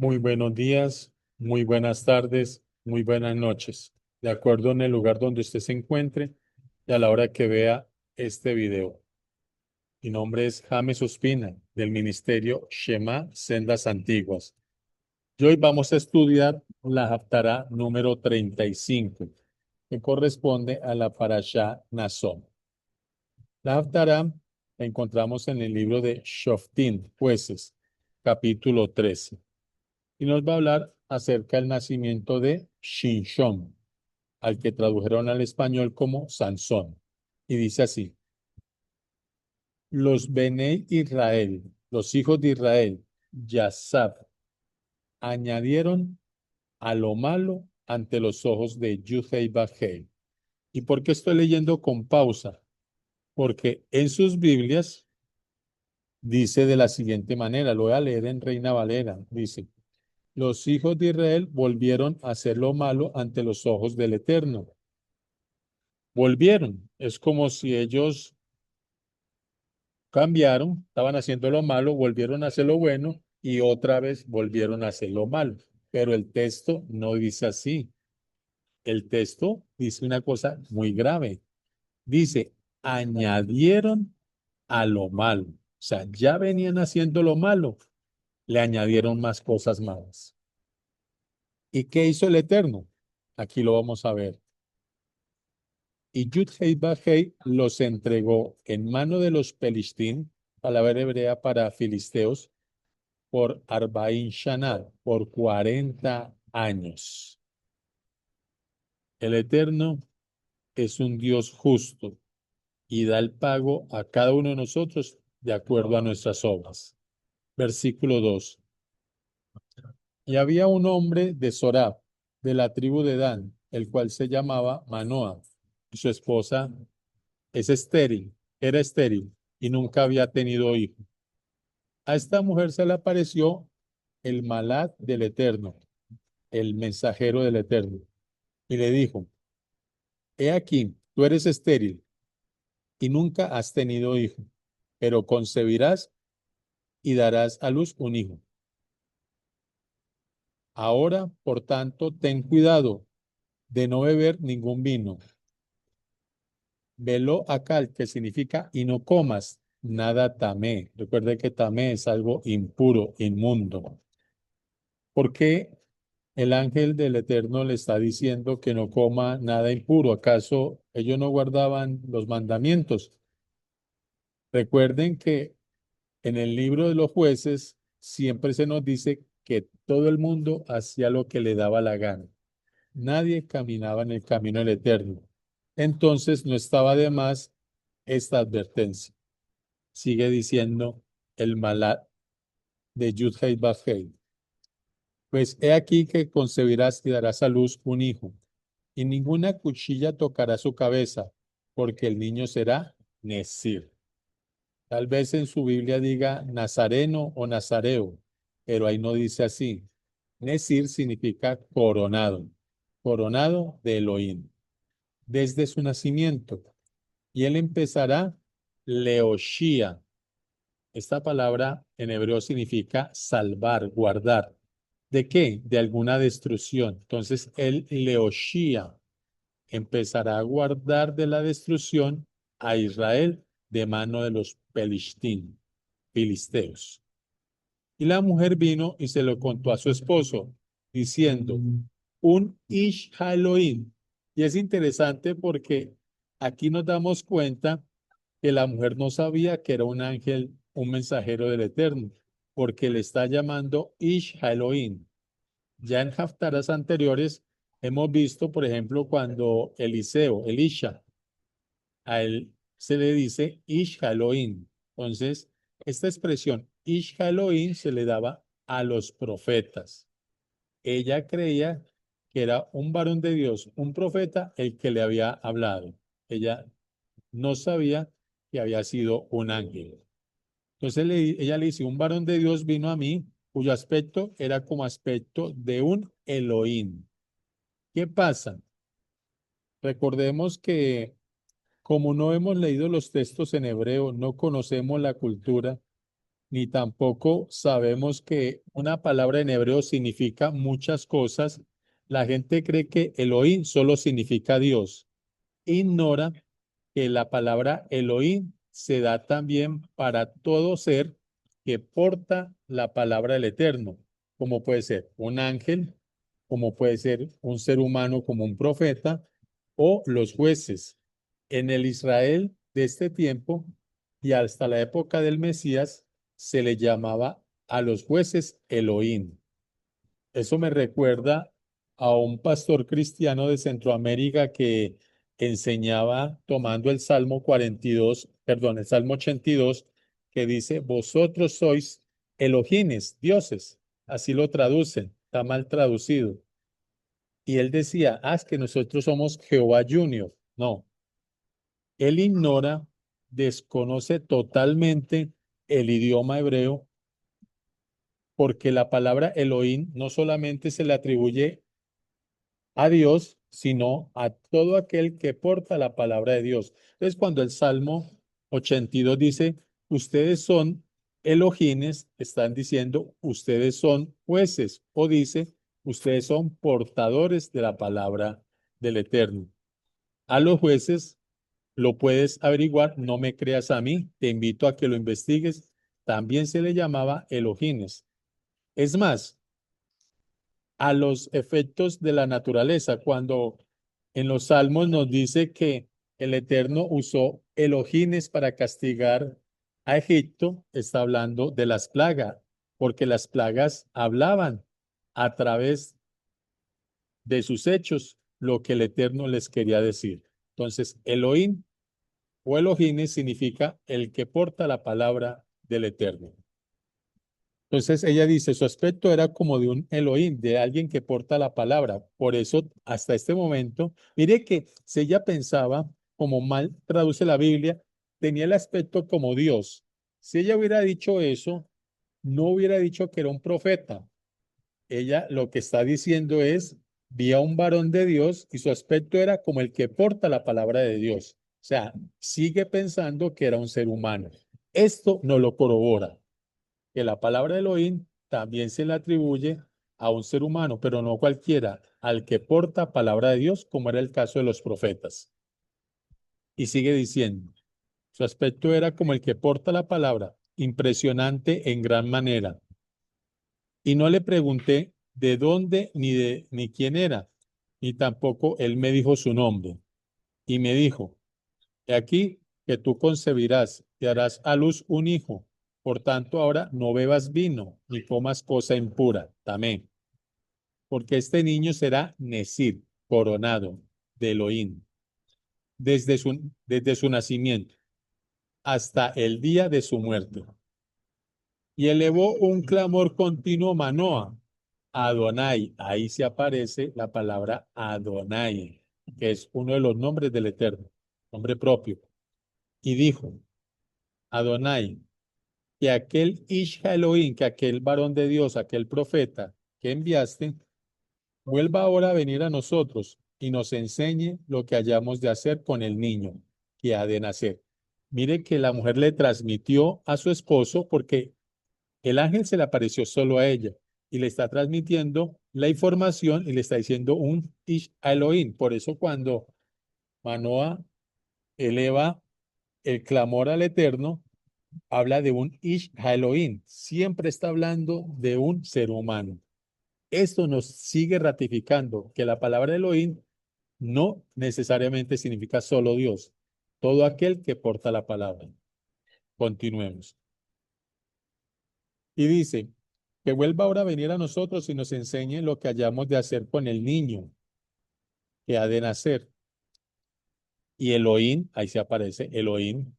Muy buenos días, muy buenas tardes, muy buenas noches, de acuerdo en el lugar donde usted se encuentre y a la hora que vea este video. Mi nombre es James Ospina, del Ministerio Shema Sendas Antiguas. Y hoy vamos a estudiar la Haftará número 35, que corresponde a la Parashá Nazón. La Haftará la encontramos en el libro de Shoftim, Jueces, capítulo 13. Y nos va a hablar acerca del nacimiento de Shinshón, al que tradujeron al español como Sansón. Y dice así: los Benei Israel, los hijos de Israel, Yasab, añadieron a lo malo ante los ojos de Yudhei Bajei. ¿Y por qué estoy leyendo con pausa? Porque en sus Biblias dice de la siguiente manera, lo voy a leer en Reina Valera, dice: los hijos de Israel volvieron a hacer lo malo ante los ojos del Eterno. Volvieron. Es como si ellos cambiaron, estaban haciendo lo malo, volvieron a hacer lo bueno y otra vez volvieron a hacer lo malo. Pero el texto no dice así. El texto dice una cosa muy grave. Dice, añadieron a lo malo. O sea, ya venían haciendo lo malo, le añadieron más cosas malas. ¿Y qué hizo el Eterno? Aquí lo vamos a ver. Y Yud-Hei Baj-Hei los entregó en mano de los Pelistín, palabra hebrea para filisteos, por Arbaín Shana, por 40 años. El Eterno es un Dios justo y da el pago a cada uno de nosotros de acuerdo a nuestras obras. Versículo 2. Y había un hombre de Sorab, de la tribu de Dan, el cual se llamaba Manoah, y su esposa es estéril, era estéril y nunca había tenido hijo. A esta mujer se le apareció el Malad del Eterno, el mensajero del Eterno, y le dijo: he aquí, tú eres estéril y nunca has tenido hijo, pero concebirás y darás a luz un hijo. Ahora, por tanto, ten cuidado de no beber ningún vino. Velo akal, que significa y no comas nada tamé. Recuerde que tamé es algo impuro, inmundo. ¿Por qué el ángel del Eterno le está diciendo que no coma nada impuro? ¿Acaso ellos no guardaban los mandamientos? Recuerden que en el libro de los jueces siempre se nos dice que todo el mundo hacía lo que le daba la gana. Nadie caminaba en el camino del Eterno. Entonces no estaba de más esta advertencia. Sigue diciendo el Malá de Yud-Hei Baj-Hei. Pues he aquí que concebirás y darás a luz un hijo, y ninguna cuchilla tocará su cabeza, porque el niño será Nezir. Tal vez en su Biblia diga Nazareno o Nazareo, pero ahí no dice así. Nezir significa coronado, coronado de Elohim, desde su nacimiento. Y él empezará Leoshia. Esta palabra en hebreo significa salvar, guardar. ¿De qué? De alguna destrucción. Entonces, el Leoshia empezará a guardar de la destrucción a Israel de mano de los Pelistín, filisteos. Y la mujer vino y se lo contó a su esposo, diciendo, un Ish Elohim. Y es interesante porque aquí nos damos cuenta que la mujer no sabía que era un ángel, un mensajero del Eterno, porque le está llamando Ish Elohim. Ya en haftaras anteriores hemos visto, por ejemplo, cuando Elisha, a él se le dice Ish Elohim. Entonces, esta expresión Ish Elohim se le daba a los profetas. Ella creía que era un varón de Dios, un profeta, el que le había hablado. Ella no sabía que había sido un ángel. Entonces ella le dice, un varón de Dios vino a mí, cuyo aspecto era como aspecto de un Elohim. ¿Qué pasa? Recordemos que como no hemos leído los textos en hebreo, no conocemos la cultura, ni tampoco sabemos que una palabra en hebreo significa muchas cosas. La gente cree que Elohim solo significa Dios. Ignora que la palabra Elohim se da también para todo ser que porta la palabra del Eterno, como puede ser un ángel, como puede ser un ser humano como un profeta o los jueces. En el Israel de este tiempo y hasta la época del Mesías se le llamaba a los jueces Elohim. Eso me recuerda a un pastor cristiano de Centroamérica que enseñaba tomando el Salmo 42, perdón, el Salmo 82, que dice, vosotros sois Elohines, dioses. Así lo traducen, está mal traducido. Y él decía, es que nosotros somos Jehová Junior. No, él ignora, desconoce totalmente el idioma hebreo porque la palabra Elohim no solamente se le atribuye a Dios, sino a todo aquel que porta la palabra de Dios. Entonces, cuando el Salmo 82 dice, ustedes son Elohines, están diciendo, ustedes son jueces, o dice, ustedes son portadores de la palabra del Eterno. A los jueces lo puedes averiguar, no me creas a mí, te invito a que lo investigues. También se le llamaba Elohines. Es más, a los efectos de la naturaleza, cuando en los Salmos nos dice que el Eterno usó Elohines para castigar a Egipto, está hablando de las plagas, porque las plagas hablaban a través de sus hechos lo que el Eterno les quería decir. Entonces, Elohim o Elohines significa el que porta la palabra del Eterno. Entonces ella dice, su aspecto era como de un Elohim, de alguien que porta la palabra. Por eso, hasta este momento, mire que si ella pensaba, como mal traduce la Biblia, tenía el aspecto como Dios. Si ella hubiera dicho eso, no hubiera dicho que era un profeta. Ella lo que está diciendo es, vi a un varón de Dios y su aspecto era como el que porta la palabra de Dios. O sea, sigue pensando que era un ser humano. Esto no lo corrobora que la palabra Elohim también se le atribuye a un ser humano, pero no cualquiera, al que porta palabra de Dios, como era el caso de los profetas. Y sigue diciendo, su aspecto era como el que porta la palabra, impresionante en gran manera. Y no le pregunté de dónde ni quién era, ni tampoco él me dijo su nombre. Y me dijo, he aquí que tú concebirás y harás a luz un hijo. Por tanto, ahora no bebas vino ni comas cosa impura. Tamén. Porque este niño será Nesir, coronado de Elohim, desde su nacimiento hasta el día de su muerte. Y elevó un clamor continuo a Manoa, Adonai. Ahí se aparece la palabra Adonai, que es uno de los nombres del Eterno, nombre propio. Y dijo, Adonai, que aquel Isha Elohim, que aquel varón de Dios, aquel profeta que enviaste, vuelva ahora a venir a nosotros y nos enseñe lo que hayamos de hacer con el niño que ha de nacer. Mire que la mujer le transmitió a su esposo porque el ángel se le apareció solo a ella y le está transmitiendo la información y le está diciendo un Ish Elohim. Por eso cuando Manoah eleva el clamor al Eterno, habla de un Ish Elohim. Siempre está hablando de un ser humano. Esto nos sigue ratificando que la palabra Elohim no necesariamente significa solo Dios, todo aquel que porta la palabra. Continuemos. Y dice, que vuelva ahora a venir a nosotros y nos enseñe lo que hayamos de hacer con el niño que ha de nacer. Y Elohim, ahí se aparece Elohim,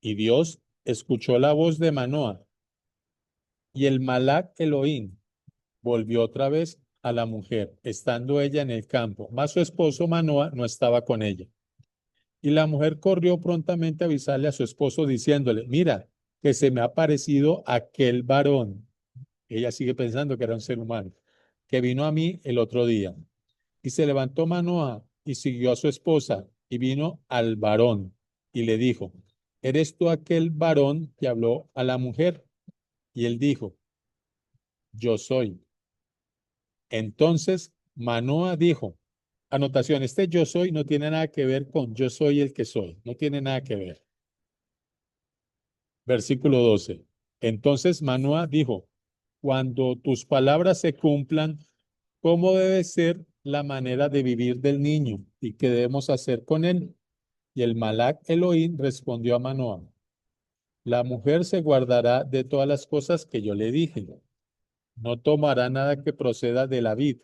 y Dios escuchó la voz de Manoah, y el Malak Elohim volvió otra vez a la mujer, estando ella en el campo, mas su esposo Manoah no estaba con ella. Y la mujer corrió prontamente a avisarle a su esposo diciéndole, mira, que se me ha parecido aquel varón. Ella sigue pensando que era un ser humano, que vino a mí el otro día. Y se levantó Manoah y siguió a su esposa y vino al varón y le dijo, ¿eres tú aquel varón que habló a la mujer? Y él dijo, yo soy. Entonces Manoa dijo, anotación, este yo soy no tiene nada que ver con yo soy el que soy, no tiene nada que ver. Versículo 12. Entonces Manoa dijo, cuando tus palabras se cumplan, ¿cómo debe ser la manera de vivir del niño y qué debemos hacer con él? Y el Malak Elohim respondió a Manoa, la mujer se guardará de todas las cosas que yo le dije. No tomará nada que proceda de la vid,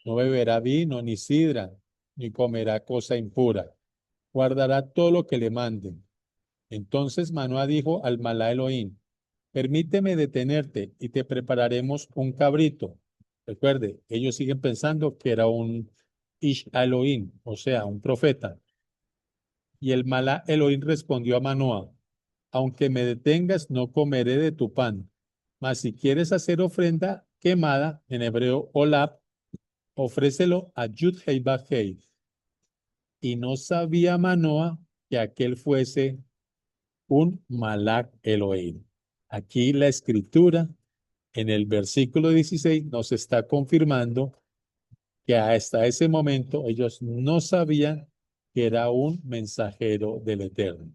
no beberá vino ni sidra, ni comerá cosa impura. Guardará todo lo que le manden. Entonces Manoah dijo al Malá Elohim, permíteme detenerte y te prepararemos un cabrito. Recuerde, ellos siguen pensando que era un Ish Elohim, o sea, un profeta. Y el Malá Elohim respondió a Manoah, aunque me detengas, no comeré de tu pan. Mas si quieres hacer ofrenda quemada, en hebreo olab, ofrécelo a Yud-Hei Baj-Hei. Y no sabía Manoah que aquel fuese un Malak Elohim. Aquí la escritura en el versículo 16 nos está confirmando que hasta ese momento ellos no sabían que era un mensajero del Eterno.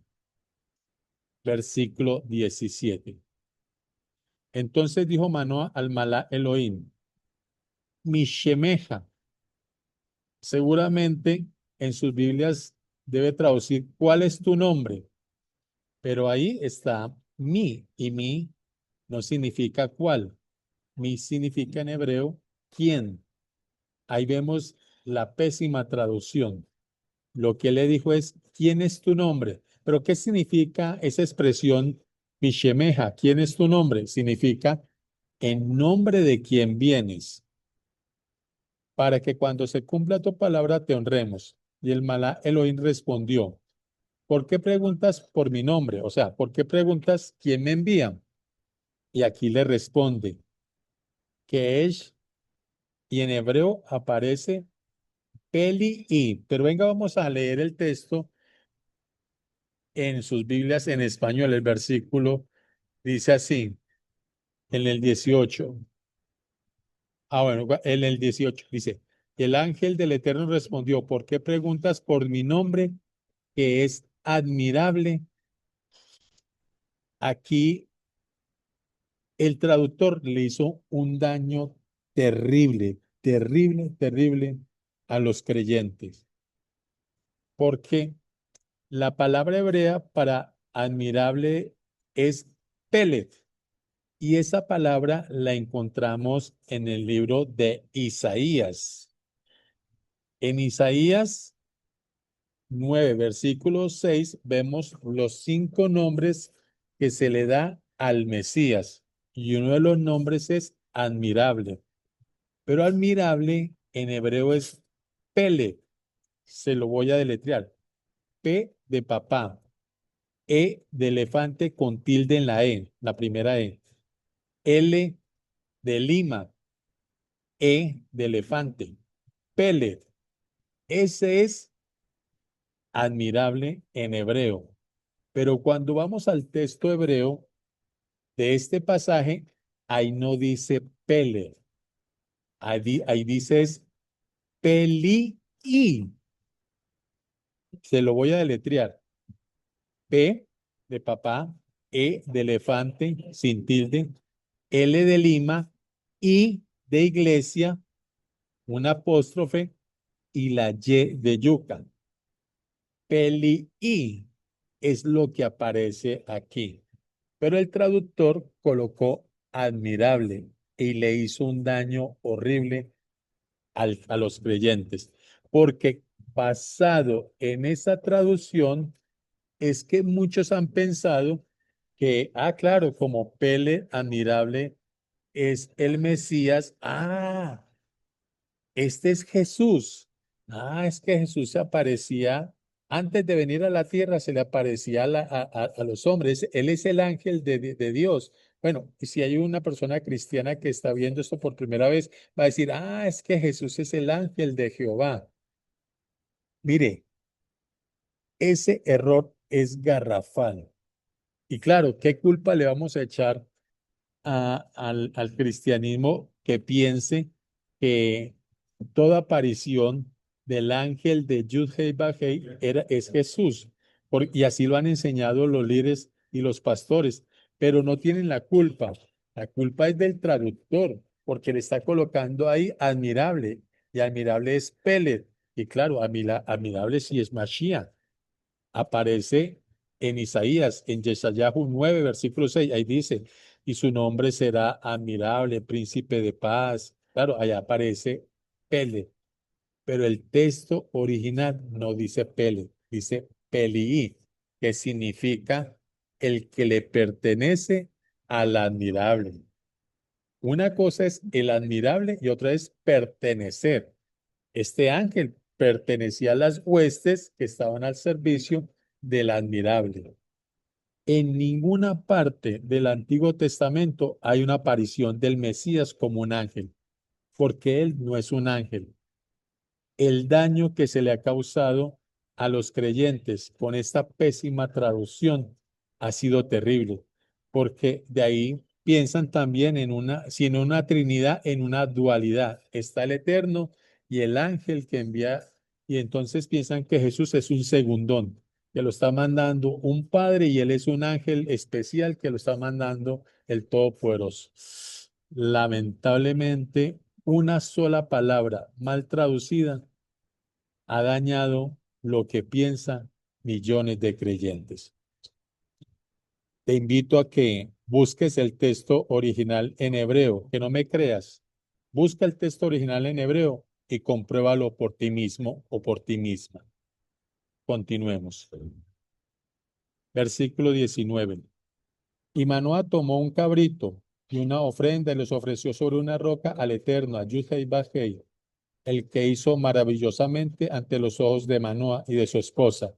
Versículo 17. Entonces dijo Manoah al Malak Elohim, mi shemeja, seguramente en sus Biblias debe traducir cuál es tu nombre, pero ahí está mi y mi no significa cuál. Mi significa en hebreo quién. Ahí vemos la pésima traducción. Lo que le dijo es, ¿quién es tu nombre? Pero ¿qué significa esa expresión Mishemeja? ¿Quién es tu nombre? Significa en nombre de quién vienes, para que cuando se cumpla tu palabra te honremos. Y el Malá Elohim respondió, ¿por qué preguntas por mi nombre? O sea, ¿por qué preguntas quién me envía? Y aquí le responde que es, y en hebreo aparece Peli y, pero venga, vamos a leer el texto en sus Biblias en español. El versículo dice así, en el 18. Bueno, en el 18 dice, el ángel del Eterno respondió, ¿por qué preguntas por mi nombre, que es admirable? Aquí el traductor le hizo un daño terrible, terrible, terrible a los creyentes, porque la palabra hebrea para admirable es pelet, y esa palabra la encontramos en el libro de Isaías. En Isaías 9, versículo 6, vemos los 5 nombres que se le da al Mesías, y uno de los nombres es admirable, pero admirable en hebreo es pele, se lo voy a deletrear, P de papá, E de elefante con tilde en la E, la primera E. L de Lima, E de elefante. Pelet. Ese es admirable en hebreo. Pero cuando vamos al texto hebreo de este pasaje, ahí no dice Pelet. Ahí dice es Peli y. Se lo voy a deletrear. P de papá, E de elefante sin tilde, L de Lima, I de iglesia, un apóstrofe y la Y de yuca. Peli I es lo que aparece aquí. Pero el traductor colocó admirable y le hizo un daño horrible a los creyentes, porque basado en esa traducción es que muchos han pensado que, claro, como Pele admirable es el Mesías, este es Jesús. Es que Jesús se aparecía, antes de venir a la tierra, se le aparecía a los hombres. Él es el ángel de Dios. Bueno, y si hay una persona cristiana que está viendo esto por primera vez, va a decir, es que Jesús es el ángel de Jehová. Mire, ese error es garrafal. Y claro, ¿qué culpa le vamos a echar al cristianismo que piense que toda aparición del ángel de Yud-Heh Vah-Heh es Jesús? Y así lo han enseñado los líderes y los pastores, pero no tienen la culpa. La culpa es del traductor, porque le está colocando ahí admirable, y admirable es Pelet. Y claro, admirable sí es Mashiach. Aparece en Isaías, en Yeshayahu 9 versículo 6 ahí dice, y su nombre será admirable, príncipe de paz. Claro, allá aparece Pele, pero el texto original no dice Pele, dice Pelii, que significa el que le pertenece al admirable. Una cosa es el admirable y otra es pertenecer. Este ángel pertenecía a las huestes que estaban al servicio del admirable. En ninguna parte del Antiguo Testamento hay una aparición del Mesías como un ángel, porque él no es un ángel. El daño que se le ha causado a los creyentes con esta pésima traducción ha sido terrible, porque de ahí piensan también en una, si en una Trinidad, en una dualidad. Está el Eterno y el ángel que envía, y entonces piensan que Jesús es un segundón, que lo está mandando un padre y él es un ángel especial que lo está mandando el Todopoderoso. Lamentablemente, una sola palabra mal traducida ha dañado lo que piensan millones de creyentes. Te invito a que busques el texto original en hebreo, que no me creas. Busca el texto original en hebreo y compruébalo por ti mismo o por ti misma. Continuemos. Versículo 19. Y Manoah tomó un cabrito y una ofrenda y los ofreció sobre una roca al Eterno, a Yud-Heh Vah-Heh, el que hizo maravillosamente ante los ojos de Manoah y de su esposa.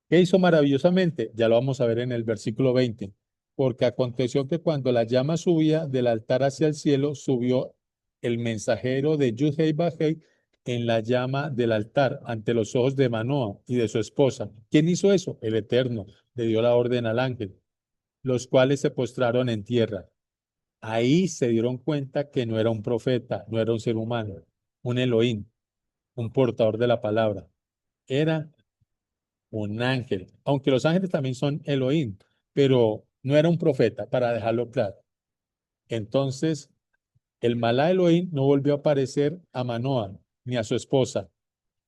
¿Qué hizo maravillosamente? Ya lo vamos a ver en el versículo 20. Porque aconteció que cuando la llama subía del altar hacia el cielo, subió el mensajero de Yud-Heh Vah-Heh en la llama del altar ante los ojos de Manoah y de su esposa. ¿Quién hizo eso? El Eterno. Le dio la orden al ángel, los cuales se postraron en tierra. Ahí se dieron cuenta que no era un profeta, no era un ser humano, un Elohim, un portador de la palabra. Era un ángel, aunque los ángeles también son Elohim, pero no era un profeta, para dejarlo claro. Entonces, el Malá Elohim no volvió a aparecer a Manoah ni a su esposa.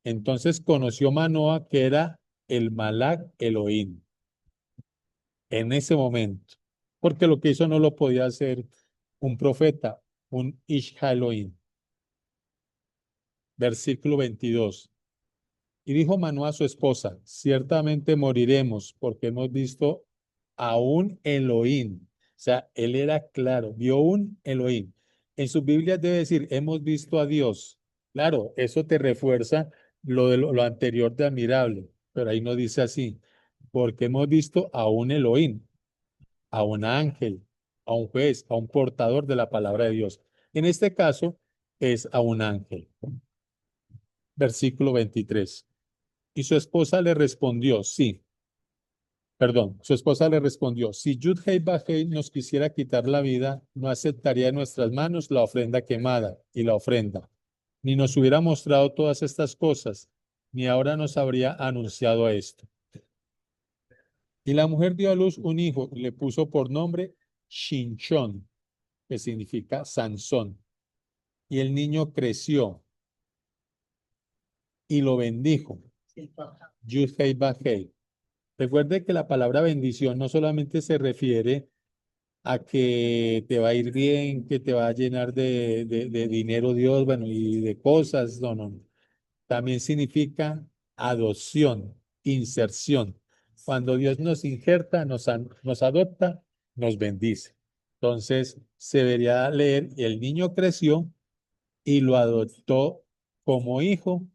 Entonces conoció Manoah que era el Malak Elohim en ese momento, porque lo que hizo no lo podía hacer un profeta, un Ish Elohim. Versículo 22. Y dijo Manoah a su esposa, ciertamente moriremos porque hemos visto a un Elohim. O sea, él era claro, vio un Elohim. En sus Biblias debe decir, hemos visto a Dios. Claro, eso te refuerza lo anterior de admirable, pero ahí no dice así, porque hemos visto a un Elohim, a un ángel, a un juez, a un portador de la palabra de Dios. En este caso es a un ángel. Versículo 23. Y su esposa le respondió, sí, perdón, su esposa le respondió, si Yud-Heh Vah-Heh nos quisiera quitar la vida, no aceptaría en nuestras manos la ofrenda quemada y la ofrenda, ni nos hubiera mostrado todas estas cosas, ni ahora nos habría anunciado esto. Y la mujer dio a luz un hijo y le puso por nombre Shinchón, que significa Sansón. Y el niño creció y lo bendijo. Yud-Heh Vah-Heh. Recuerde que la palabra bendición no solamente se refiere a que te va a ir bien, que te va a llenar de dinero Dios, bueno, y de cosas, no, no. También significa adopción, inserción. Cuando Dios nos injerta, nos adopta, nos bendice. Entonces, se debería leer, el niño creció y lo adoptó como hijo,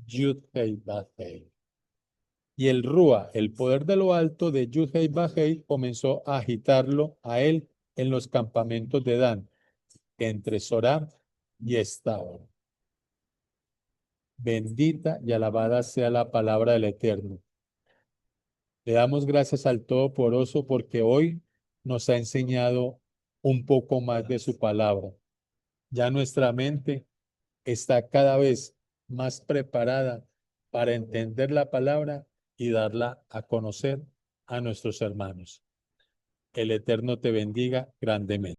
Yud-Heh Vah-Heh. Y el Rúa, el poder de lo alto de Yud-Heh Vah-Heh, comenzó a agitarlo a él en los campamentos de Dan, entre Sorá y Estaol. Bendita y alabada sea la palabra del Eterno. Le damos gracias al Todopoderoso porque hoy nos ha enseñado un poco más de su palabra. Ya nuestra mente está cada vez más preparada para entender la palabra y darla a conocer a nuestros hermanos. El Eterno te bendiga grandemente.